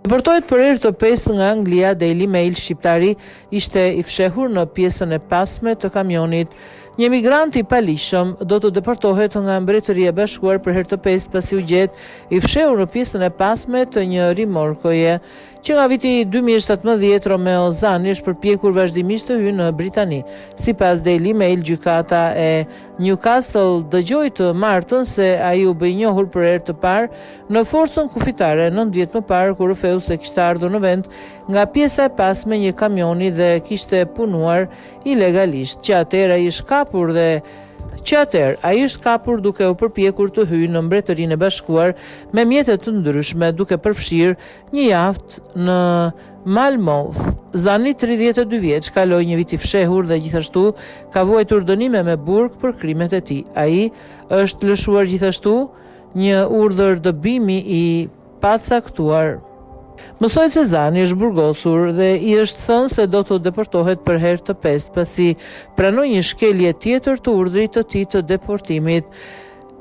Deportohet për herë të pestë nga Anglia, Daily Mail shqiptari ishte i fshehur në pjesën e pasme të kamionit. Një emigrant i palishëm do të deportohet nga Mbretëria e Bashkuar për herë të pestë pasi u gjet i fshehur në pjesën e pasme të një rimorkoje. Që nga viti 2017, Romeo Zani është përpjekur vazhdimisht të hyjë në Britani. Sipas Daily Mail, gjykata e Newcastle dëgjoi të martën se ai u bë i njohur për herë të parë në forcën kufitare 9 vjet më parë kur rrëfeu se kishte ardhur në vend nga pjesa e pasme e një kamioni dhe kishte punuar ilegalisht. Që atëherë ai është kapur duke u përpjekur të hyjë në Mbretërinë e Bashkuar me mjete të ndryshme, duke përfshirë një jaftë në Malmouth. Zani, 32 vjeç, kaloi një vit i fshehur dhe gjithashtu ka vuajtur dënime me burg për krimet e tij. Ai është lëshuar gjithashtu një urdhër dëbimi i pacaktuar. Mësohet se Zani është burgosur dhe i është thënë se do të deportohet për herë të pestë pasi pranoi një shkelje tjetër të urdhrit të tij të deportimit.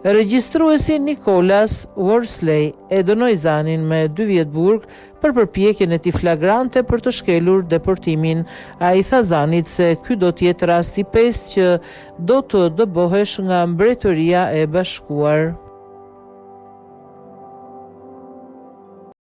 Regjistruesi Nicholas Worsley e dënoi Zanin me 2 vjet burg për përpjekjen e tij flagrante për të shkelur deportimin. Ai tha Zanit se ky do të jetë rasti i pestë që do të dëbohesh nga Mbretëria e Bashkuar.